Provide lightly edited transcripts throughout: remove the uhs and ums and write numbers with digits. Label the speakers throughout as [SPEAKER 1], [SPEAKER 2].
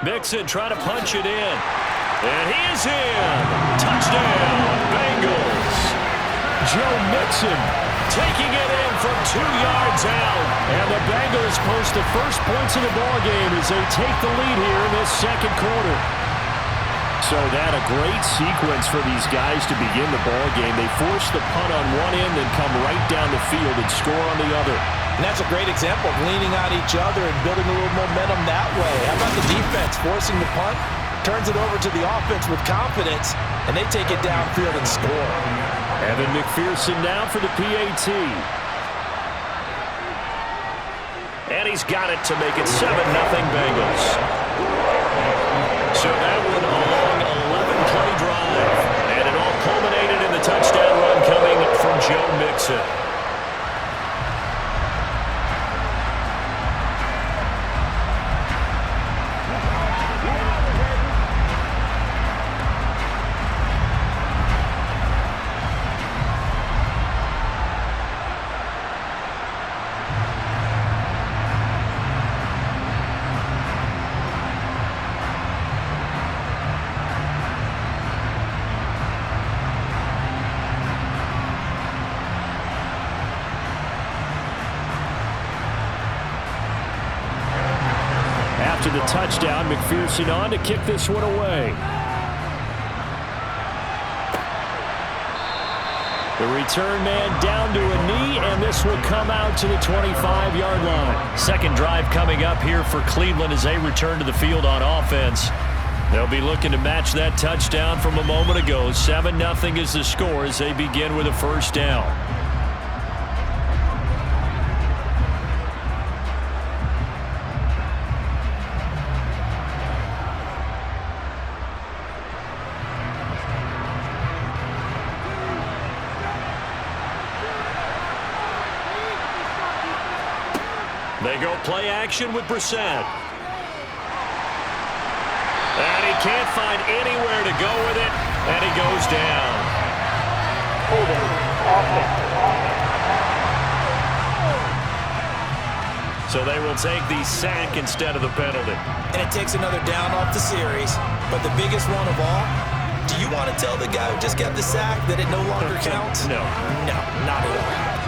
[SPEAKER 1] Mixon trying to punch it in. And he is in. Touchdown, Bengals. Joe Mixon taking it in from 2 yards out. And the Bengals post the first points of the ballgame as they take the lead here in this second quarter. So that a great sequence for these guys to begin the ballgame. They force the punt on one end, then come right down the field and score on the other.
[SPEAKER 2] And that's a great example of leaning on each other and building a little momentum that way. How about the defense forcing the punt? Turns it over to the offense with confidence, and they take it downfield and score.
[SPEAKER 1] Evan McPherson now for the PAT. And he's got it to make it 7-0 Bengals. So that one a long 11-play drive. And it all culminated in the touchdown run coming from Joe Mixon. After the touchdown, McPherson on to kick this one away. The return man down to a knee, and this will come out to the 25-yard line. Second drive coming up here for Cleveland as they return to the field on offense. They'll be looking to match that touchdown from a moment ago. 7-0 is the score as they begin with a first down. They go play action with Brissett. And he can't find anywhere to go with it, and he goes down. So they will take the sack instead of the penalty.
[SPEAKER 2] And it takes another down off the series. But the biggest one of all, do you want to tell the guy who just got the sack that it no longer counts?
[SPEAKER 1] No.
[SPEAKER 2] No, not at all.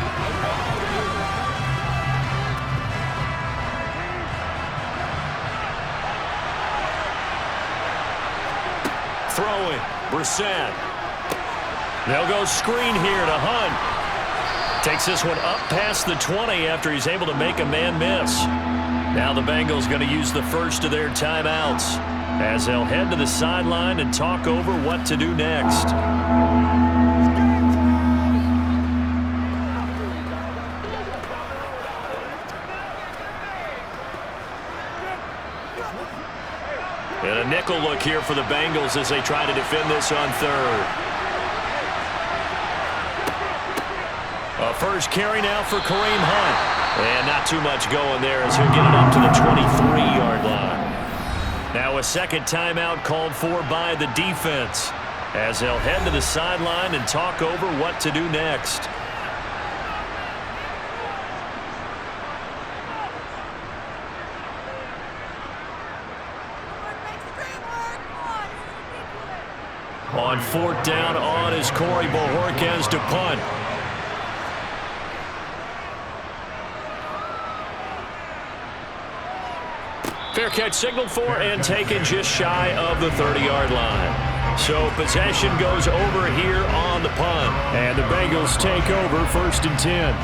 [SPEAKER 1] Throwing, Brissett. They'll go screen here to Hunt. Takes this one up past the 20 after he's able to make a man miss. Now the Bengals going to use the first of their timeouts as they'll head to the sideline and talk over what to do next. And a nickel look here for the Bengals as they try to defend this on third. A first carry now for Kareem Hunt. And not too much going there as he'll get it up to the 23-yard line. Now a second timeout called for by the defense as they'll head to the sideline and talk over what to do next. On fourth down on is Corey Bojorquez to punt. Fair catch signaled for and taken just shy of the 30-yard line. So possession goes over here on the punt. And the Bengals take over first and 10.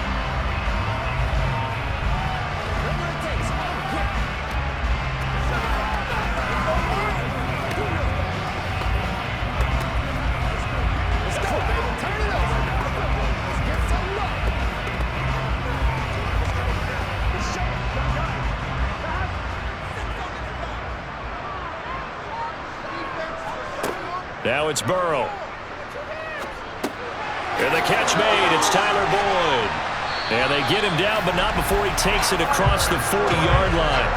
[SPEAKER 1] Now it's Burrow. And the catch made. It's Tyler Boyd. And they get him down, but not before he takes it across the 40-yard line.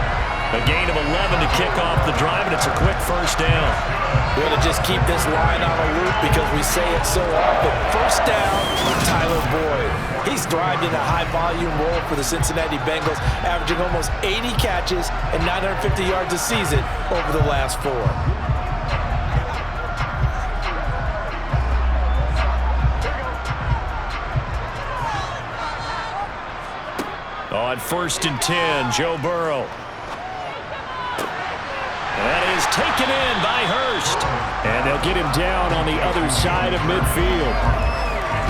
[SPEAKER 1] A gain of 11 to kick off the drive, and it's a quick first down.
[SPEAKER 2] We're going to just keep this line on a loop because we say it so often. First down, Tyler Boyd. He's thrived in a high-volume role for the Cincinnati Bengals, averaging almost 80 catches and 950 yards a season over the last 4.
[SPEAKER 1] On 1st and 10, Joe Burrow. That is taken in by Hurst. And they'll get him down on the other side of midfield.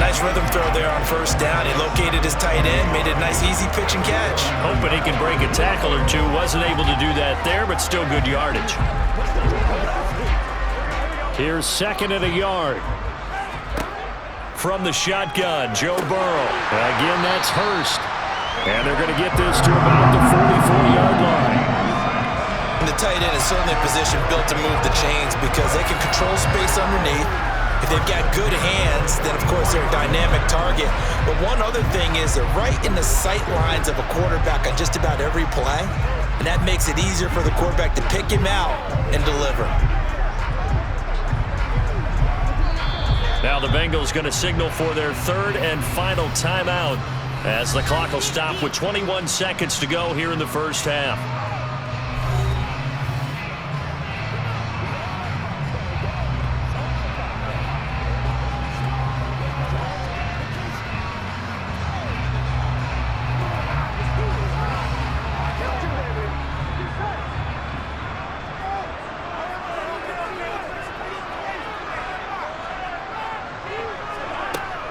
[SPEAKER 2] Nice rhythm throw there on 1st down. He located his tight end, made it a nice easy pitch and catch.
[SPEAKER 1] Hoping he can break a tackle or two. Wasn't able to do that there, but still good yardage. Here's 2nd and a yard. From the shotgun, Joe Burrow. Again, that's Hurst. And they're going to get this to about the 44-yard line.
[SPEAKER 2] And the tight end is certainly a position built to move the chains because they can control space underneath. If they've got good hands, then of course they're a dynamic target. But one other thing is they're right in the sight lines of a quarterback on just about every play. And that makes it easier for the quarterback to pick him out and deliver.
[SPEAKER 1] Now the Bengals going to signal for their 3rd and final timeout as the clock will stop with 21 seconds to go here in the first half.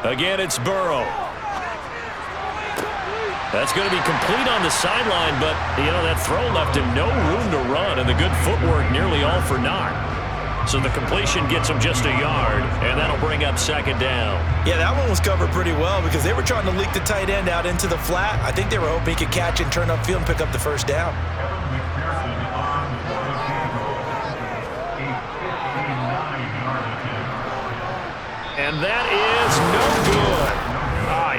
[SPEAKER 1] Again, it's Burrow. That's going to be complete on the sideline, but, you know, that throw left him no room to run, and the good footwork nearly all for naught. So the completion gets him just a yard, and that'll bring up 2nd down.
[SPEAKER 2] Yeah, that one was covered pretty well because they were trying to leak the tight end out into the flat. I think they were hoping he could catch and turn upfield and pick up the 1st down.
[SPEAKER 1] And that is no good.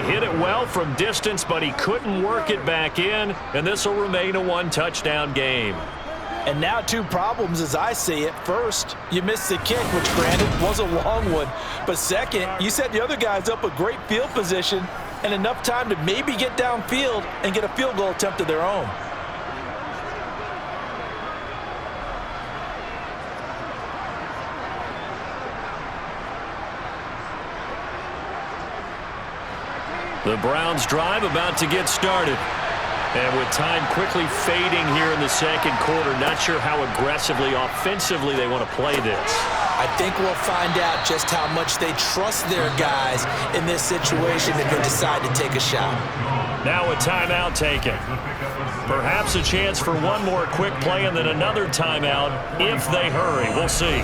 [SPEAKER 1] Hit it well from distance, but he couldn't work it back in, and this will remain a 1-touchdown game.
[SPEAKER 2] And now 2 problems as I see it. First, you missed the kick, which granted was a long one. But second, you set the other guys up with great field position and enough time to maybe get downfield and get a field goal attempt of their own.
[SPEAKER 1] The Browns drive about to get started. And with time quickly fading here in the 2nd quarter, not sure how aggressively, offensively they want to play this.
[SPEAKER 2] I think we'll find out just how much they trust their guys in this situation if they decide to take a shot.
[SPEAKER 1] Now a timeout taken. Perhaps a chance for one more quick play and then another timeout if they hurry. We'll see.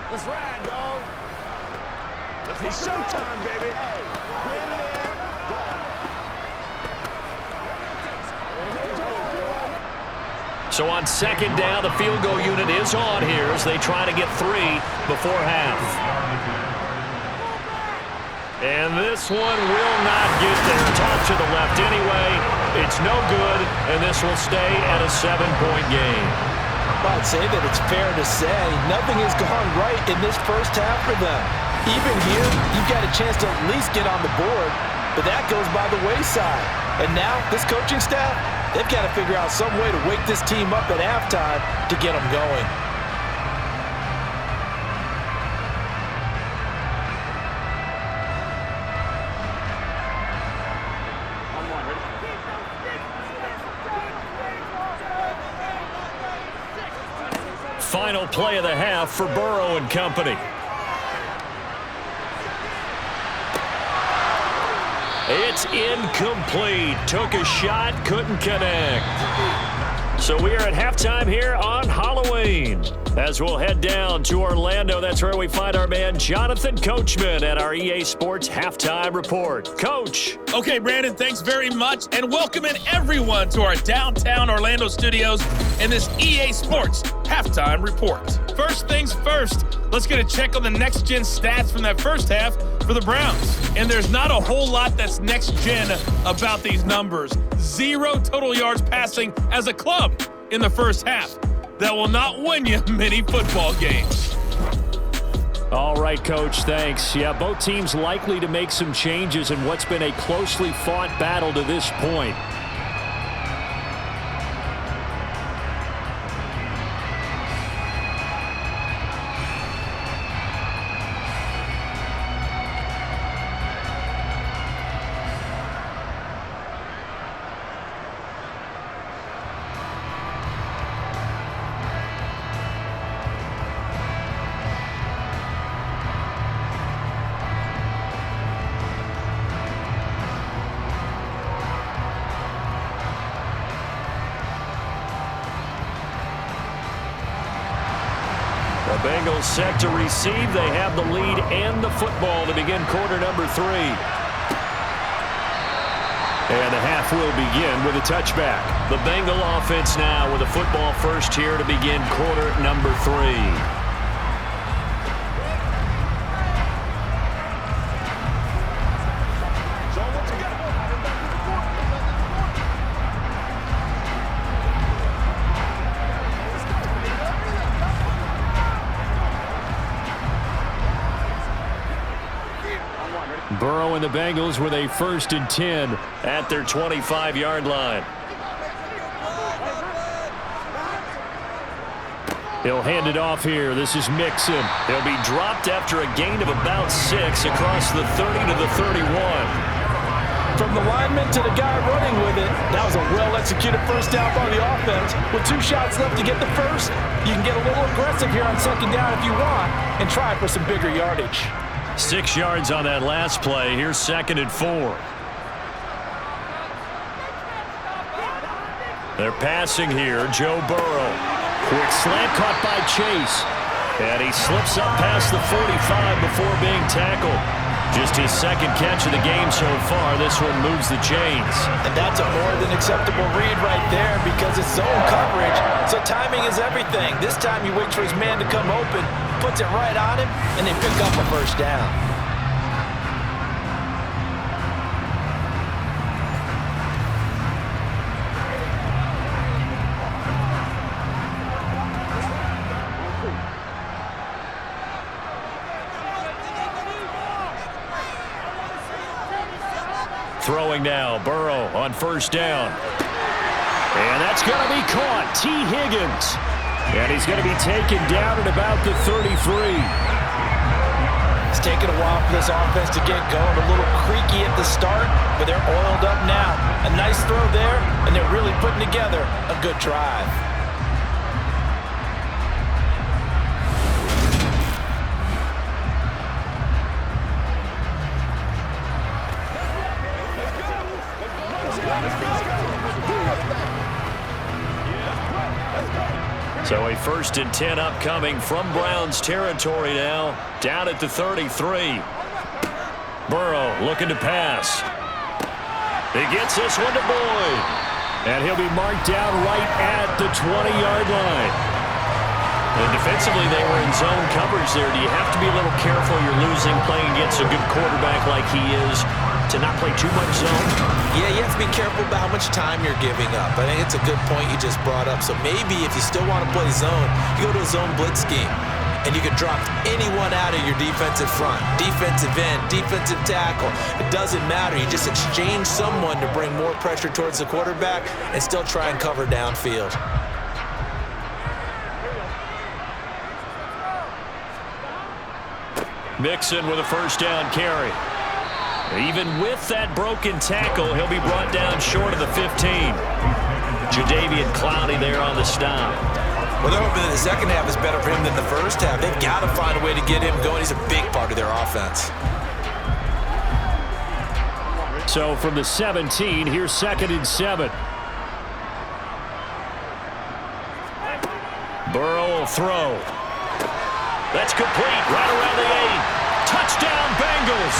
[SPEAKER 3] Let's ride, dog. It's showtime, baby.
[SPEAKER 1] So on 2nd down, the field goal unit is on here as they try to get 3 before half. And this one will not get there. It's off to the left anyway. It's no good, and this will stay at a 7-point game.
[SPEAKER 2] Well, I'd say that it's fair to say nothing has gone right in this first half for them. Even here, you've got a chance to at least get on the board, but that goes by the wayside. And now, this coaching staff, they've got to figure out some way to wake this team up at halftime to get them going.
[SPEAKER 1] Final play of the half for Burrow and company. It's incomplete. Took a shot, couldn't connect. So we are at halftime here on Halloween. As we'll head down to Orlando, that's where we find our man Jonathan Coachman at our EA Sports Halftime Report. Coach.
[SPEAKER 4] Okay, Brandon, thanks very much, and welcome in everyone to our downtown Orlando studios in this EA Sports Halftime Report. First things first, let's get a check on the next-gen stats from that first half for the Browns. And there's not a whole lot that's next-gen about these numbers. 0 total yards passing as a club in the first half. That will not win you many football games.
[SPEAKER 1] All right, Coach, thanks. Yeah, both teams likely to make some changes in what's been a closely fought battle to this point. The Bengals set to receive. They have the lead and the football to begin quarter number 3. And the half will begin with a touchback. The Bengal offense now with a football first here to begin quarter number 3. Burrow and the Bengals with a 1st and 10 at their 25-yard line. He'll hand it off here. This is Mixon. He'll be dropped after a gain of about 6 across the 30 to the 31.
[SPEAKER 2] From the lineman to the guy running with it, that was a well-executed first down by the offense. With 2 shots left to get the first, you can get a little aggressive here on 2nd down if you want and try for some bigger yardage.
[SPEAKER 1] 6 yards on that last play. Here's 2nd and 4. They're passing here. Joe Burrow. Quick slant caught by Chase. And he slips up past the 45 before being tackled. Just his 2nd catch of the game so far. This one moves the chains.
[SPEAKER 2] And that's a more than acceptable read right there because it's zone coverage. So timing is everything. This time you wait for his man to come open, puts it right on him, and they pick up a first down.
[SPEAKER 1] Throwing now, Burrow on 1st down. And that's going to be caught. T. Higgins. And he's going to be taken down at about the 33.
[SPEAKER 2] It's taken a while for this offense to get going. A little creaky at the start, but they're oiled up now. A nice throw there, and they're really putting together a good drive.
[SPEAKER 1] So a 1st and 10 upcoming from Browns territory now, down at the 33. Burrow looking to pass. He gets this one to Boyd. And he'll be marked down right at the 20-yard line. And defensively, they were in zone coverage there. Do you have to be a little careful? You're losing, playing against a good quarterback like he is, to not play too much zone?
[SPEAKER 2] Yeah, you have to be careful about how much time you're giving up. I think it's a good point you just brought up. So maybe if you still want to play zone, you go to a zone blitz scheme. And you can drop anyone out of your defensive front. Defensive end, defensive tackle. It doesn't matter. You just exchange someone to bring more pressure towards the quarterback and still try and cover downfield.
[SPEAKER 1] Mixon with a 1st down carry. Even with that broken tackle, he'll be brought down short of the 15. Jadeveon Clowney there on the stop.
[SPEAKER 2] Well, they're hoping that the 2nd half is better for him than the 1st half. They've got to find a way to get him going. He's a big part of their offense.
[SPEAKER 1] So from the 17, here's 2nd and 7. Burrow will throw. That's complete right around the 8. Touchdown, Bengals.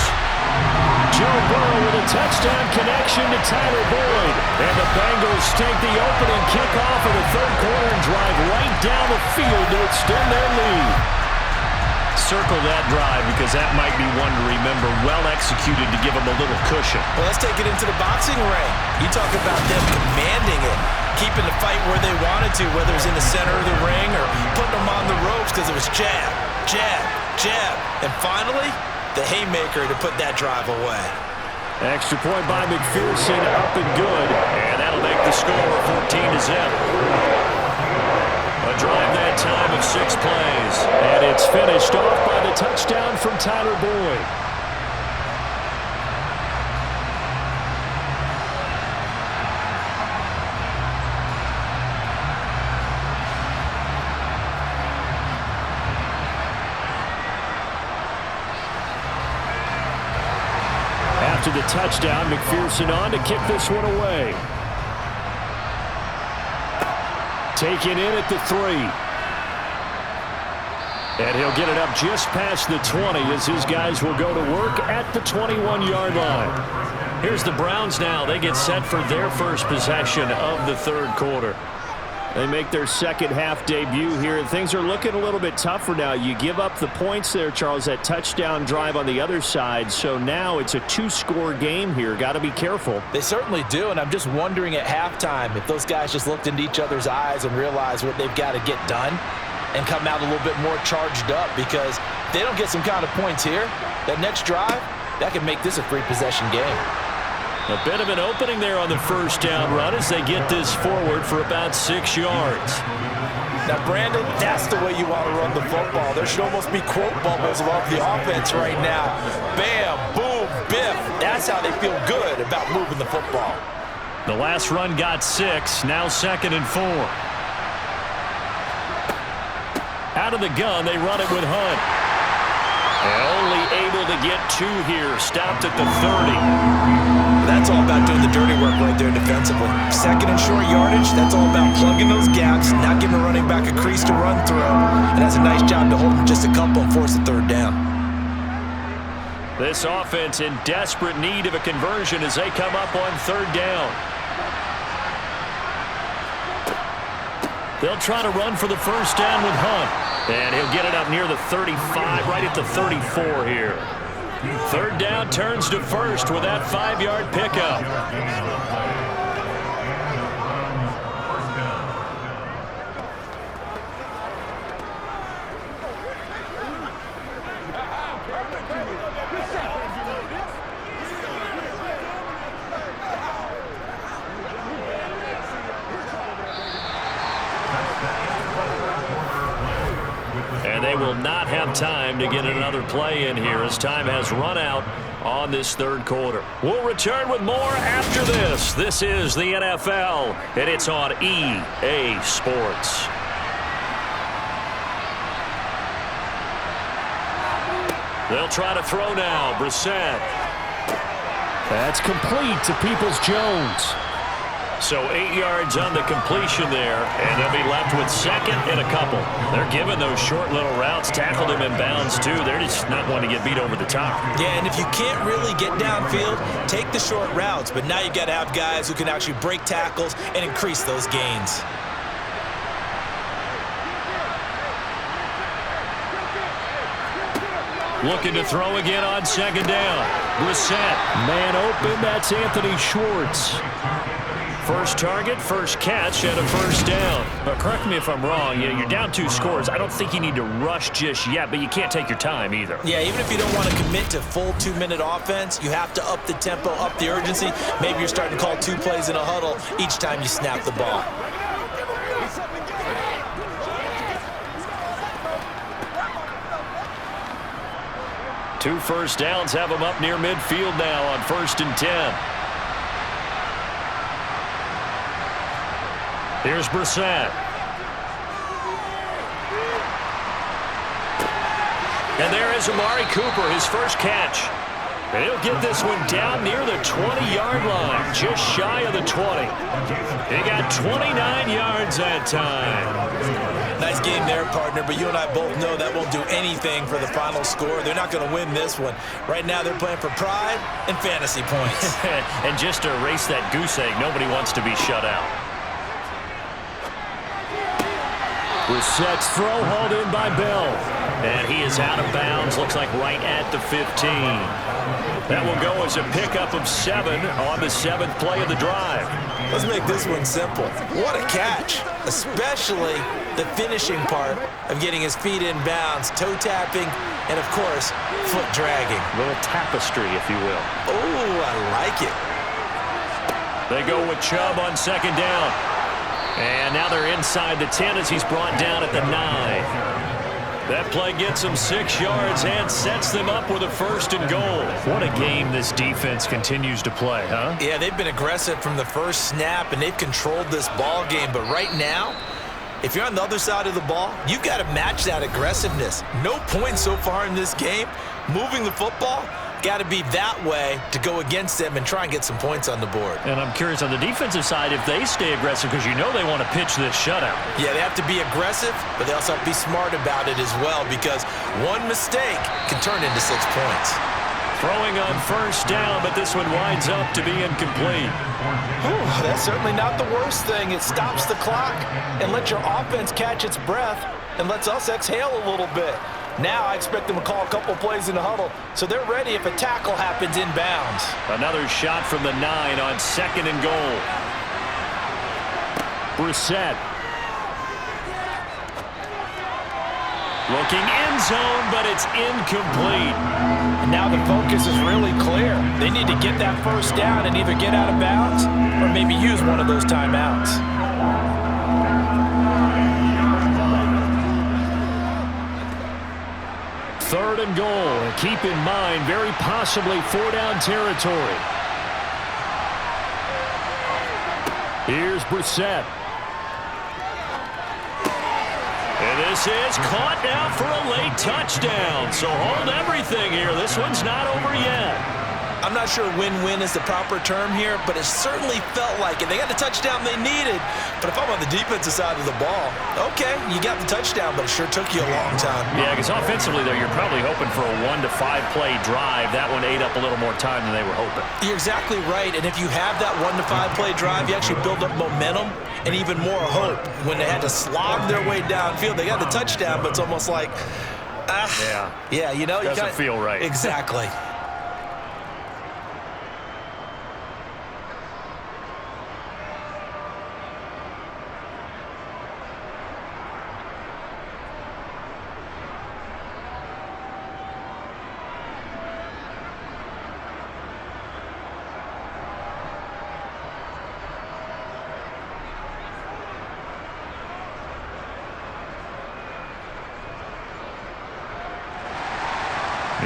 [SPEAKER 1] Joe Burrow with a touchdown connection to Tyler Boyd. And the Bengals take the opening kickoff of the third quarter and drive right down the field to extend their lead. Circle that drive because that might be one to remember. Well executed to give them a little cushion.
[SPEAKER 2] Well, let's take it into the boxing ring. You talk about them commanding it, keeping the fight where they wanted to, whether it's in the center of the ring or putting them on the ropes because it was jab, jab, jab. And finally, the haymaker to put that drive away.
[SPEAKER 1] Extra point by McPherson, up and good. And that'll make the score 14-0. A drive that time of 6 plays. And it's finished off by the touchdown from Tyler Boyd. After the touchdown, McPherson on to kick this one away. Taken in at the 3. And he'll get it up just past the 20 as his guys will go to work at the 21-yard line. Here's the Browns now. They get set for their first possession of the third quarter. They make their second half debut here. Things are looking a little bit tougher now. You give up the points there, Charles, that touchdown drive on the other side. So now it's a 2-score game here. Got to be careful.
[SPEAKER 2] They certainly do, and I'm just wondering at halftime if those guys just looked into each other's eyes and realized what they've got to get done and come out a little bit more charged up, because if they don't get some kind of points here, that next drive, that could make this a 3-possession game.
[SPEAKER 1] A bit of an opening there on the first down run as they get this forward for about 6 yards.
[SPEAKER 2] Now, Brandon, that's the way you want to run the football. There should almost be quote bubbles above the offense right now. Bam, boom, biff. That's how they feel good about moving the football.
[SPEAKER 1] The last run got 6, now 2nd and 4. Out of the gun, they run it with Hunt. And only able to get 2 here, stopped at the 30.
[SPEAKER 2] That's all about doing the dirty work right there defensively. 2nd and short yardage, that's all about plugging those gaps, not giving a running back a crease to run through. And that's a nice job to hold him just a couple and force the 3rd down.
[SPEAKER 1] This offense in desperate need of a conversion as they come up on 3rd down. They'll try to run for the first down with Hunt. And he'll get it up near the 35, right at the 34 here. 3rd down turns to 1st with that 5-yard pickup. And they will not have time to get another play in here as time has run out on this 3rd quarter. We'll return with more after this. This is the NFL, and it's on EA Sports. They'll try to throw now. Brissett. That's complete to Peoples-Jones. So 8 yards on the completion there, and they'll be left with 2nd and a couple. They're giving those short little routes, tackled him in bounds too. They're just not wanting to get beat over the top.
[SPEAKER 2] Yeah, and if you can't really get downfield, take the short routes. But now you got to have guys who can actually break tackles and increase those gains.
[SPEAKER 1] Looking to throw again on 2nd down. Brissett. Man open, that's Anthony Schwartz. First target, first catch, and a first down. But correct me if I'm wrong, you're down 2 scores. I don't think you need to rush just yet, but you can't take your time either.
[SPEAKER 2] Yeah, even if you don't want to commit to full 2-minute offense, you have to up the tempo, up the urgency. Maybe you're starting to call 2 plays in a huddle each time you snap the ball.
[SPEAKER 1] Two first downs have them up near midfield now on 1st and 10. Here's Brissett. And there is Amari Cooper, his first catch. And he'll get this one down near the 20-yard line, just shy of the 20. He got 29 yards that time.
[SPEAKER 2] Nice game there, partner, but you and I both know that won't do anything for the final score. They're not going to win this one. Right now, they're playing for pride and fantasy points.
[SPEAKER 1] And just to erase that goose egg, nobody wants to be shut out. Brissett's throw hauled in by Bell. And he is out of bounds, looks like right at the 15. That will go as a pickup of 7 on the 7th play of the drive.
[SPEAKER 2] Let's make this one simple. What a catch, especially the finishing part of getting his feet in bounds, toe tapping, and of course, foot dragging.
[SPEAKER 1] A little tapestry, if you will.
[SPEAKER 2] Oh, I like it.
[SPEAKER 1] They go with Chubb on 2nd down. And now they're inside the 10 as he's brought down at the 9. That play gets them 6 yards and sets them up with a 1st and goal. What a game this defense continues to play, huh?
[SPEAKER 2] Yeah, they've been aggressive from the first snap, and they've controlled this ball game. But right now, if you're on the other side of the ball, you've got to match that aggressiveness. No points so far in this game. Moving the football, got to be that way to go against them and try and get some points on the board.
[SPEAKER 1] And I'm curious on the defensive side if they stay aggressive, because you know they want to pitch this shutout.
[SPEAKER 2] Yeah, they have to be aggressive, but they also have to be smart about it as well, because one mistake can turn into 6 points.
[SPEAKER 1] Throwing on 1st down, but this one winds up to be incomplete.
[SPEAKER 2] Whew, that's certainly not the worst thing. It stops the clock and lets your offense catch its breath and lets us exhale a little bit. Now I expect them to call a couple plays in the huddle, so they're ready if a tackle happens inbounds.
[SPEAKER 1] Another shot from the 9 on 2nd and goal. Brissett. Looking end zone, but it's incomplete.
[SPEAKER 2] And now the focus is really clear. They need to get that 1st down and either get out of bounds or maybe use one of those timeouts.
[SPEAKER 1] 3rd and goal. Keep in mind, very possibly 4-down territory. Here's Brissett. And this is caught now for a late touchdown. So hold everything here. This one's not over yet.
[SPEAKER 2] I'm not sure win-win is the proper term here, but it certainly felt like it. They got the touchdown they needed, but if I'm on the defensive side of the ball, okay, you got the touchdown, but it sure took you a long time.
[SPEAKER 1] Yeah, because offensively, though, you're probably hoping for a 1 to 5 play drive. That one ate up a little more time than they were hoping.
[SPEAKER 2] You're exactly right, and if you have that 1 to 5 play drive, you actually build up momentum and even more hope. When they had to slog their way downfield, they got the touchdown, but it's almost like, yeah, you know,
[SPEAKER 1] doesn't feel right.
[SPEAKER 2] Exactly.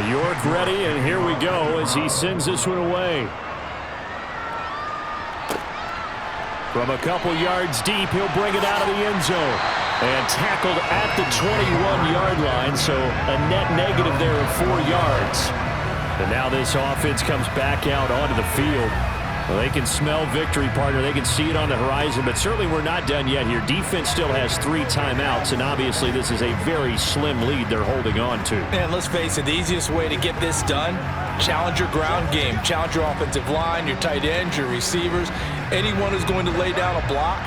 [SPEAKER 1] York ready, and here we go as he sends this one away. From a couple yards deep, he'll bring it out of the end zone. And tackled at the 21-yard line, so a net negative there of 4 yards. And now this offense comes back out onto the field. Well, they can smell victory, partner. They can see it on the horizon, but certainly we're not done yet here. Defense still has 3 timeouts, and obviously this is a very slim lead they're holding on to.
[SPEAKER 2] And let's face it, the easiest way to get this done, challenge your ground game. Challenge your offensive line, your tight ends, your receivers, anyone who's going to lay down a block.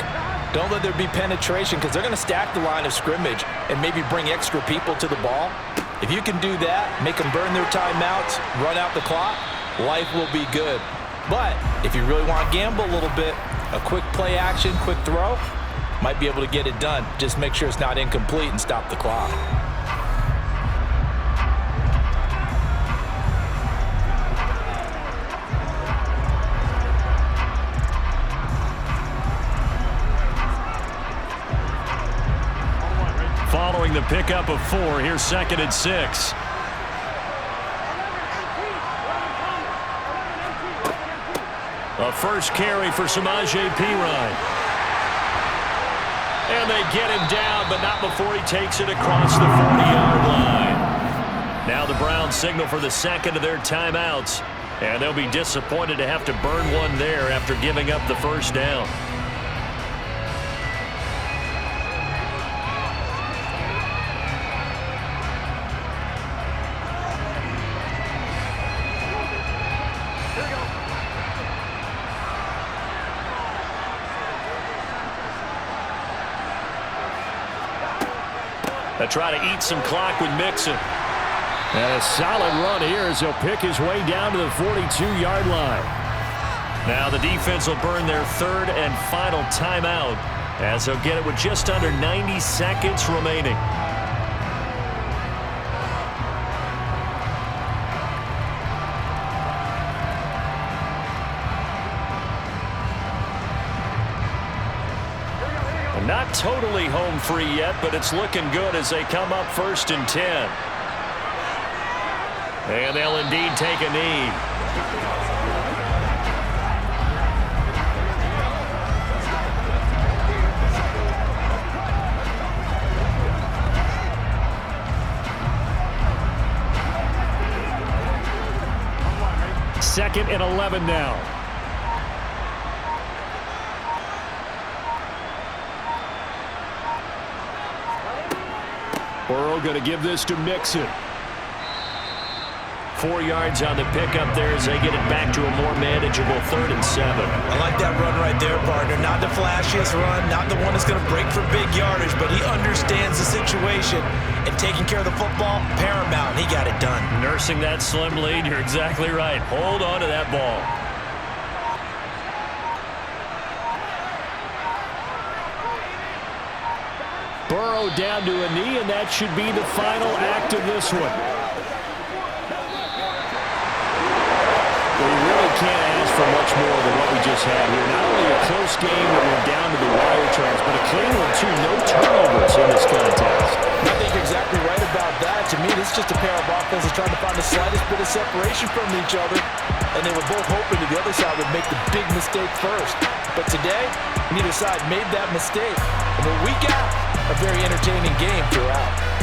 [SPEAKER 2] Don't let there be penetration, because they're going to stack the line of scrimmage and maybe bring extra people to the ball. If you can do that, make them burn their timeouts, run out the clock, life will be good. But if you really want to gamble a little bit, a quick play action, quick throw, might be able to get it done. Just make sure it's not incomplete and stop the clock.
[SPEAKER 1] Following the pickup of 4, here's 2nd and 6. A first carry for Samaje Perine. And they get him down, but not before he takes it across the 40-yard line. Now the Browns signal for the 2nd of their timeouts. And they'll be disappointed to have to burn one there after giving up the 1st down. They try to eat some clock with Mixon. And a solid run here as he'll pick his way down to the 42-yard line. Now the defense will burn their third and final timeout as they'll get it with just under 90 seconds remaining. Not totally home free yet, but it's looking good as they come up 1st and 10. And they'll indeed take a knee. Second and 11 now. Burrow going to give this to Mixon. 4 yards on the pickup there as they get it back to a more manageable 3rd and 7.
[SPEAKER 2] I like that run right there, partner. Not the flashiest run, not the one that's going to break for big yardage, but he understands the situation, and taking care of the football, paramount. He got it done.
[SPEAKER 1] Nursing that slim lead, you're exactly right. Hold on to that ball. Burrow down to a knee, and that should be the final act of this one. Well, you really can't ask for much more than what we just had here. Not only a close game that went down to the wire trans, but a clean one, too. No turnovers in this contest.
[SPEAKER 2] I think you're exactly right about that. To me, this is just a pair of offenses trying to find the slightest bit of separation from each other, and they were both hoping that the other side would make the big mistake first. But today, neither side made that mistake. And what we got, a very entertaining game throughout.